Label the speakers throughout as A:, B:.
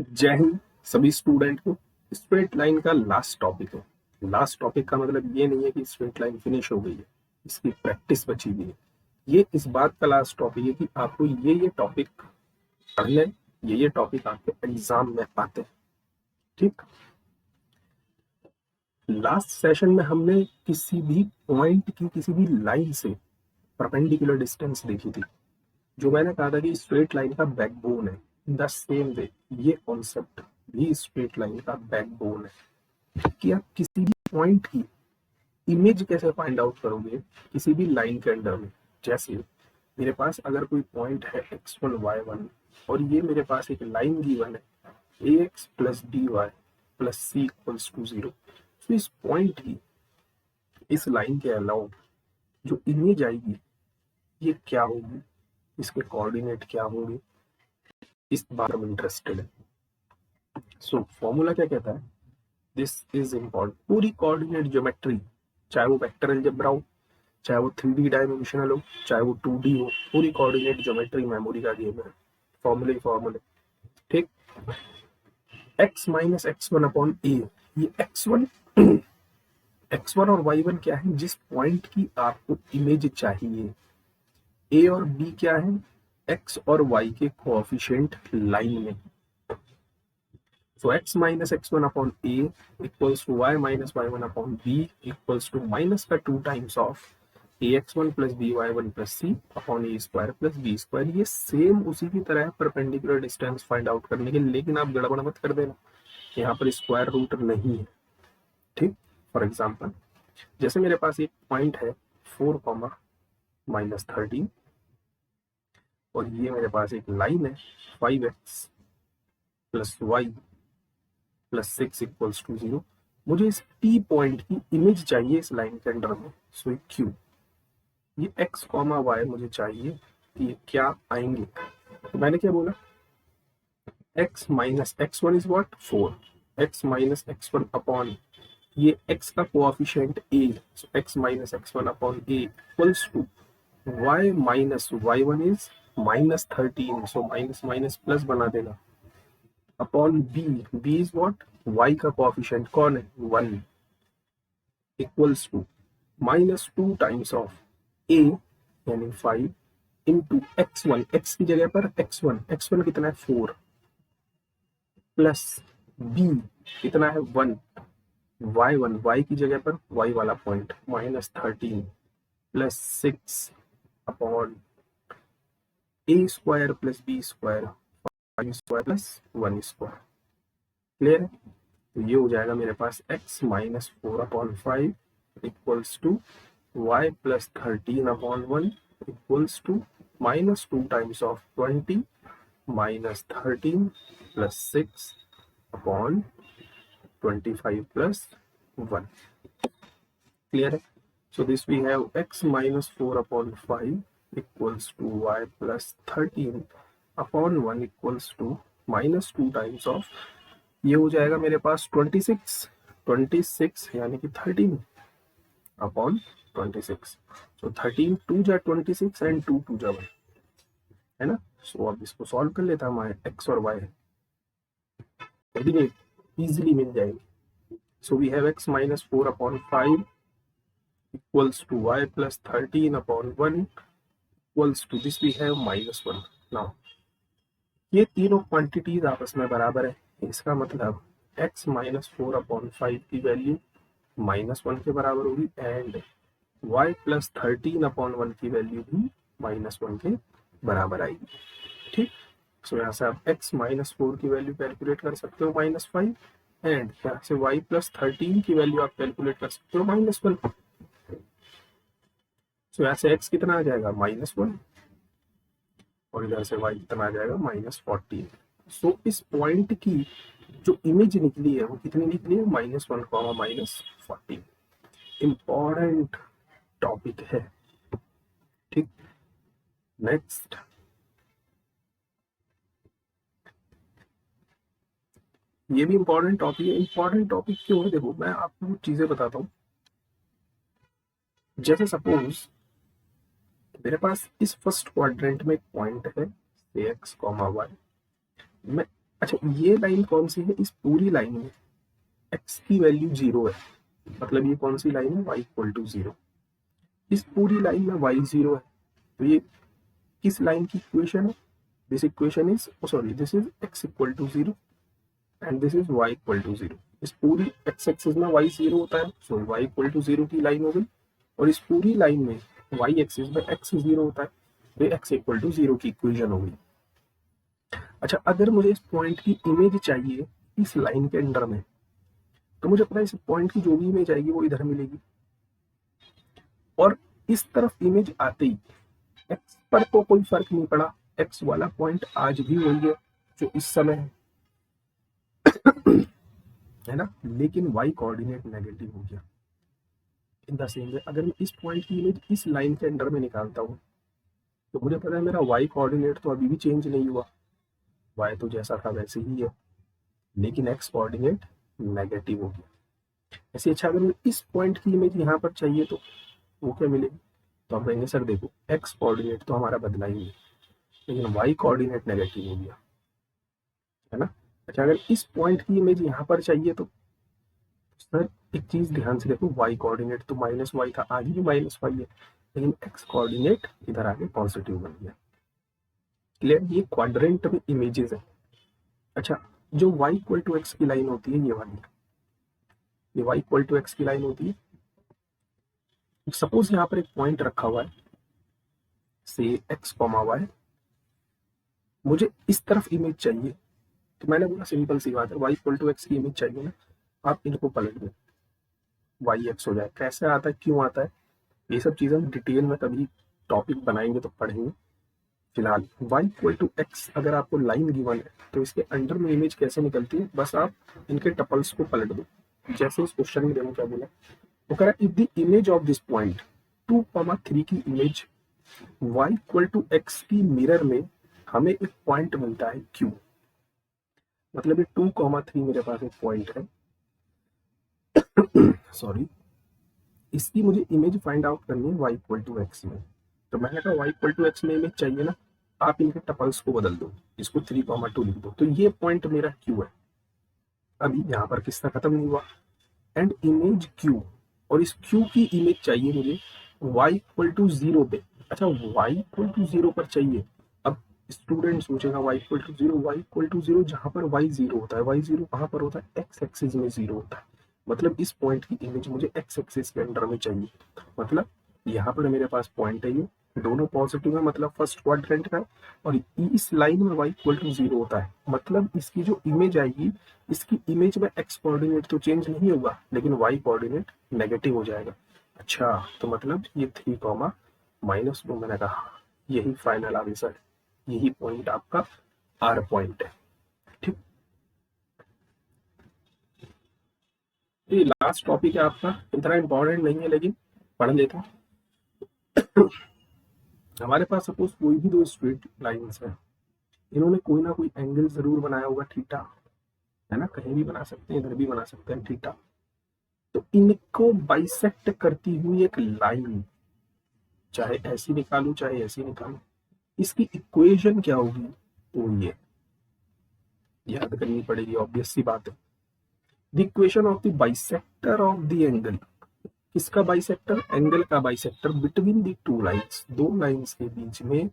A: जय हिंद सभी स्टूडेंट को। स्ट्रेट लाइन का लास्ट टॉपिक है। लास्ट टॉपिक का मतलब ये नहीं है कि स्ट्रेट लाइन फिनिश हो गई है, इसकी प्रैक्टिस बची हुई है। ये इस बात का लास्ट टॉपिक है कि आपको ये टॉपिक पढ़ने, ये टॉपिक आपके एग्जाम में आते हैं। ठीक, लास्ट सेशन में हमने किसी भी पॉइंट की किसी भी लाइन से परपेंडिकुलर डिस्टेंस देखी थी, जो मैंने कहा था कि स्ट्रेट लाइन का बैकबोन है। इन द सेम वे ये कॉन्सेप्ट भी स्ट्रेट लाइन का बैकबोन है कि आप किसी भी पॉइंट की इमेज कैसे फाइंड आउट करोगे किसी भी लाइन के अंडर में। जैसे मेरे पास अगर कोई पॉइंट है x1 y1 और ये मेरे पास एक लाइन गिवन है ax plus dy plus C equals to 0। तो इस पॉइंट की, इस लाइन के अलावा जो इमेज आएगी ये क्या होगी, इसके कोऑर्डिनेट क्या होंगे, इस बारे में इंटरेस्टेड है। सो फॉर्मूला क्या कहता है, दिस इज इम्पॉर्टेंट। पूरी कोऑर्डिनेट ज्योमेट्री, चाहे वो वेक्टर अलजेब्रा हो, चाहे वो 3D डायमेंशनल हो, चाहे वो 2D हो, पूरी कोऑर्डिनेट ज्योमेट्री मेमोरी का गेम है। फॉर्मूले। ठीक, x माइनस x1 अपॉन ए, ये x1 और y1 क्या है, जिस पॉइंट की आपको इमेज चाहिए। a और b क्या है, x और y के कोएफिशिएंट लाइन में। So x minus x1 upon a equals to y minus y1 upon b equals to minus का 2 times of ax1 plus by1 plus c upon a square plus b square। ये same उसी की तरह है perpendicular distance find out करने के, लेकिन आप गड़बड़ मत कर देना, यहाँ पर स्क्वायर रूट नहीं है। ठीक, फॉर एग्जाम्पल जैसे मेरे पास एक पॉइंट है 4, -13 और ये मेरे पास एक लाइन है 5x plus Y plus 6 equals to 0। मुझे इस टी पॉइंट की इमेज चाहिए इस लाइन के अंडर में। सो क्यू, ये एक्स कॉमा वाई मुझे चाहिए कि ये क्या आएंगे। तो मैंने क्या बोला, x minus x1 is what 4, x minus x1 upon ये x का coefficient a, so x minus x1 upon a equals to y minus y1 is -13, so minus minus plus बना देना, upon b is what, y का coefficient कौन है 1, equals to -2 times of a यानी 5 into x1, x की जगह पर x1 कितना है 4, प्लस b कितना है 1, y1 y की जगह पर y वाला point -13 plus 6 upon a square plus b square 5 square plus 1 square. Clear है? तो ये हो जाएगा मेरे पास x minus 4 upon 5 equals to y plus 13 upon 1 equals to -2 times of 20 -13 plus 6 upon 25 plus 1। Clear है? So this we have x minus 4 upon 5 equals to y plus 13 upon 1 equals to -2 times of, ये हो जाएगा मेरे पास 26 यानी कि 13 upon 26। सो 13 2 जा 26 and 2 2 जा 1, है ना। सो अब इसको सॉल्व कर लेता हमारे x और y इजीली मिल जाएंगे। So we have x minus 4 upon 5 equals to y plus 13 upon 1 equals to this we have -1। now ये तीनों क्वांटिटीज आपस में बराबर है, इसका मतलब x माइनस 4 अपॉन 5 की वैल्यू -1 के बराबर होगी एंड y प्लस 13 अपॉन 1 की वैल्यू भी -1 के बराबर आएगी। ठीक, सो यहाँ से आप x माइनस 4 की वैल्यू कैलकुलेट कर सकते हो -5 एंड यहाँ से y प्लस 13 की वैल्यू आप कैलकुलेट कर सकते हो -1। सो यहाँ से x कितना आ जाएगा -1 और इधर से y कितना आ जाएगा -14। सो इस पॉइंट की जो इमेज निकली है वो कितनी निकली है -1 -14। इंपॉर्टेंट टॉपिक है। ठीक, नेक्स्ट ये भी इंपॉर्टेंट टॉपिक है। इंपॉर्टेंट टॉपिक क्यों है, देखो मैं आपको चीजें बताता हूँ। जैसे सपोज मेरे पास इस फर्स्ट क्वाड्रेंट में एक पॉइंट है x, y, मैं अच्छा, ये लाइन कौन सी है? इस पूरी लाइन में x की वैल्यू 0 है, मतलब ये कौन सी लाइन है? y equal to 0। इस पूरी लाइन में y 0 है, तो ये किस लाइन की इक्वेशन है? This equation is, sorry, this is x equal to 0 and this is y equal to 0। इस पूरी x एक्सिस में y 0 होता है, सो y इक्वल टू 0 की लाइन हो गई, और इस पूरी लाइन में y एक्सिस में x 0 होता है, तो x इक्वल टू 0 की इक्वेशन हो गई। अच्छा, अगर मुझे इस पॉइंट की इमेज चाहिए इस लाइन के अंडर में, तो मुझे पता है इस पॉइंट की जो भी इमेज आएगी वो इधर मिलेगी, और इस तरफ इमेज आते ही एक्स पर तो कोई फर्क नहीं पड़ा, एक्स वाला पॉइंट आज भी वही है जो इस समय है ना, लेकिन वाई कोऑर्डिनेट नेगेटिव हो गया। इन द सेम वे अगर मैं इस पॉइंट की इमेज इस लाइन के अंडर में निकालता हूँ, तो मुझे पता है मेरा वाई कोऑर्डिनेट तो अभी भी चेंज नहीं हुआ, वाई तो जैसा था वैसे ही है, लेकिन एक्स कोऑर्डिनेट नेगेटिव हो गया। ऐसे अच्छा, अगर मुझे इस पॉइंट की इमेज यहाँ पर चाहिए तो वो क्या मिलेगी? तो हम कहेंगे सर देखो एक्स कोऑर्डिनेट तो हमारा बदला ही नहीं, लेकिन वाई कोऑर्डिनेट नेगेटिव हो गया, है ना। अच्छा, अगर इस पॉइंट की इमेज यहाँ पर चाहिए तो सर एक चीज ध्यान से देखो, वाई कोऑर्डिनेट तो माइनस वाई था, आगे भी माइनस वाई है, लेकिन एक्स कोऑर्डिनेट इधर आगे पॉजिटिव बन गया। क्लियर? ये क्वाड्रेंट में इमेजेस है। अच्छा, जो वाई इक्वल टू एक्स की लाइन होती है ये वाली, ये वाई इक्वल टू एक्स की लाइन होती है। सपोज यहाँ पर एक पॉइंट रखा हुआ है, से एक्स कॉमा वाई, मुझे इस तरफ इमेज चाहिए, तो मैंने बोला सिंपल सी बात है, वाई इक्वल टू एक्स की इमेज चाहिए ना, आप इनको पलट दो, वाई एक्स हो जाए। कैसे आता है, क्यों आता है, ये सब चीजें हम डिटेल में कभी टॉपिक बनाएंगे तो पढ़ेंगे। फिलहाल वाई इक्वल टू एक्स अगर आपको लाइन गिवन है तो इसके अंडर में इमेज कैसे निकलती है, बस आप इनके टपल्स को पलट दो। जैसे इस क्वेश्चन में देखो क्या बोला, वो कह रहा है if the image of this point 2,3 की image y equal to X की मिरर में हमें एक पॉइंट मिलता है q, मतलब ये 2,3 मेरे पास एक पॉइंट है सॉरी, इसकी मुझे इमेज फाइंड आउट करनी है y इक्वल टू एक्स में। तो मैंने कहा y इक्वल टू एक्स में इमेज चाहिए ना, आप इनके टपल्स को बदल दो, इसको 3,2 लिख दो, तो ये पॉइंट मेरा q है। अभी यहाँ पर किस्सा खत्म नहीं हुआ, एंड इमेज q, और इस q की इमेज चाहिए मुझे y इक्वल टू 0 पे। अच्छा, y इक्वल टू 0 पर चाहिए। अब स्टूडेंट सोचेगा y equal to 0, y equal to 0 जहां पर y 0 होता है, y 0 कहां पर होता है? x एक्सिस में 0 होता है, मतलब इस पॉइंट की इमेज मुझे x एक्सिस के अंडर में चाहिए। मतलब यहाँ पर मेरे पास पॉइंट है, ये दोनों पॉजिटिव है, मतलब फर्स्ट क्वाड्रेंट का, और इस लाइन में y इक्वल टू 0 होता है, मतलब इसकी जो इमेज आएगी, इसकी इमेज में x कोऑर्डिनेट तो चेंज नहीं होगा, लेकिन y कोऑर्डिनेट नेगेटिव हो जाएगा। अच्छा, तो मतलब ये 3,-2 मैंने कहा यही फाइनल आंसर है, यही पॉइंट आपका आर पॉइंट है। ठीक, ये लास्ट टॉपिक है आपका, इतना इंपॉर्टेंट नहीं है लेकिन पढ़ लेता हूँ। हमारे पास सपोज कोई भी दो स्ट्रेट लाइंस है, इन्होंने कोई ना कोई एंगल जरूर बनाया होगा थीटा, है ना, कहीं भी बना सकते हैं, इधर भी बना सकते हैं थीटा। तो इनको बाइसेक्ट करती हुई एक लाइन, चाहे ऐसी निकालू चाहे ऐसी निकालू, इसकी इक्वेशन क्या होगी? तो ये याद करनी पड़ेगी, ऑब्वियस सी बात है। The equation of the bisector of the angle, किसका बाइसेक्टर? एंगल का bisector between the two lines, दो लाइंस के बीच में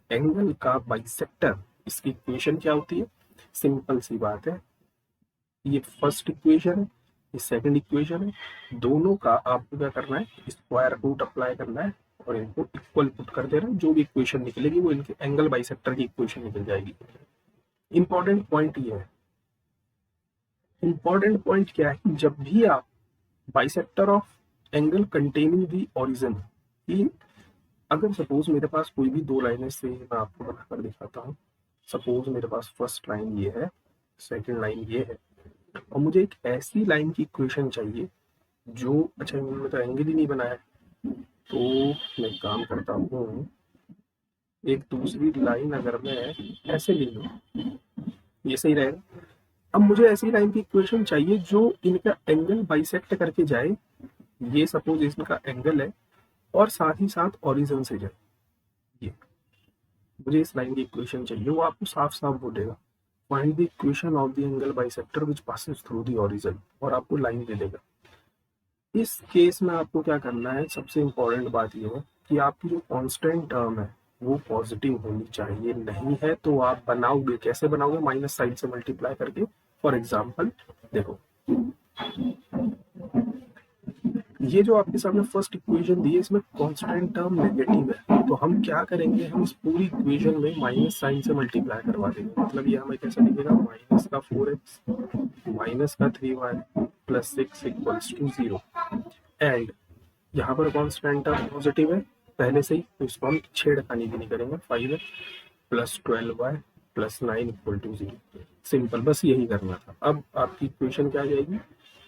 A: एंगल का बाइसेक्टर, इसकी इक्वेशन क्या होती है? सिंपल सी बात है, ये फर्स्ट इक्वेशन है, ये सेकंड इक्वेशन है, दोनों का आपको क्या करना है? स्क्वायर रूट अप्लाई करना है और इनको इक्वल पुट कर देना है, जो भी इक्वेशन निकलेगी वो इनके एंगल बाइसेक्टर की इक्वेशन निकल जाएगी। इंपॉर्टेंट पॉइंट ये है, इंपॉर्टेंट पॉइंट क्या है कि जब भी आप bisector of angle containing the origin की, अगर सपोज मेरे पास कोई भी दो लाइनें से, मैं आपको बनाकर दिखाता हूँ, सपोज मेरे पास फर्स्ट लाइन ये है, सेकंड लाइन ये है, और मुझे एक ऐसी लाइन की इक्वेशन चाहिए जो, अच्छा इन्होंने तो एंगल ही नहीं बनाया, तो मैं काम करता हूँ, एक दूसरी लाइन अगर मैं ऐसे ले लूँ, ये सही रहेगा। अब मुझे ऐसी लाइन की इक्वेशन चाहिए जो इनका एंगल बाइसेक्ट करके जाए, ये सपोज इसका एंगल है, और साथ ही साथ ओरिजिन से जाए, ये मुझे इस लाइन की इक्वेशन चाहिए, वो आपको साफ साफ बोलेगा find the equation of the angle bisector which passes through the origin, और आपको लाइन दे देगा। इस केस में आपको क्या करना है, सबसे इंपॉर्टेंट बात ये है कि आपकी जो कांस्टेंट टर्म है वो पॉजिटिव होनी चाहिए, नहीं है तो आप बनाओगे कैसे, बनाओगे माइनस साइन से मल्टीप्लाई करके। फॉर एग्जाम्पल देखो, ये जो आपके सामने फर्स्ट इक्वेशन दी है इसमें कांस्टेंट टर्म नेगेटिव है, तो हम क्या करेंगे, हम इस पूरी इक्वेशन में माइनस साइन से मल्टीप्लाई करवा देंगे। मतलब ये हमें कैसे दिखेगा, माइनस का 4x माइनस का 3y plus 6 equals to 0। And यहाँ पर कांस्टेंट टर्म पॉजिटिव है पहले से ही, तो इसको हम छेड़खानी भी नहीं करेंगे। 5x plus 12y plus 9 equal to 0। Simple, बस यही करना था। अब आपकी इक्वेशन क्या आ जाएगी,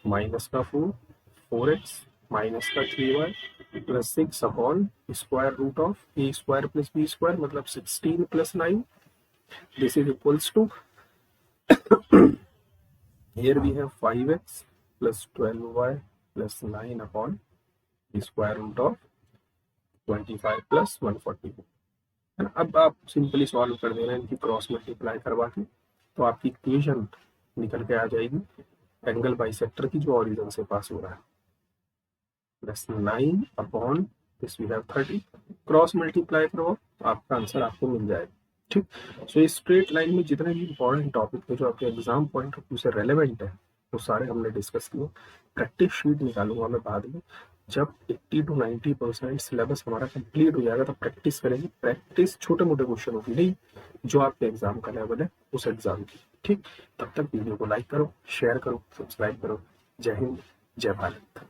A: माइनस का 4x माइनस का 3y plus 6 upon square root of A square plus B square, मतलब 16 plus 9। This is equals to, here we have 5x plus 12y plus 9 upon the square root of 25 plus 144 है ना। अब आप simply solve कर देना इनकी cross multiply करवा के, तो आपकी इक्वेशन निकल के आ जाएगी एंगल बाइसेक्टर की जो ऑरिजिन से पास हो रहा है, plus 9 upon this we have 30, cross multiply करो आपका आंसर आपको मिल जाएगा। ठीक, सो इस स्ट्रेट लाइन में जितने भी इंपॉर्टेंट टॉपिक है जो आपके एग्जाम पॉइंट ऑफ व्यू से रेलेवेंट है वो सारे हमने डिस्कस किए। प्रैक्टिस शीट निकालूंगा मैं बाद में, जब 80 to 90% सिलेबस हमारा कंप्लीट हो जाएगा तब प्रैक्टिस करेंगे। प्रैक्टिस छोटे मोटे क्वेश्चन होगी नहीं, जो आपके एग्जाम का लेवल है उस एग्जाम की। ठीक, तब तक वीडियो को लाइक करो, शेयर करो, सब्सक्राइब करो। जय हिंद, जय भारत।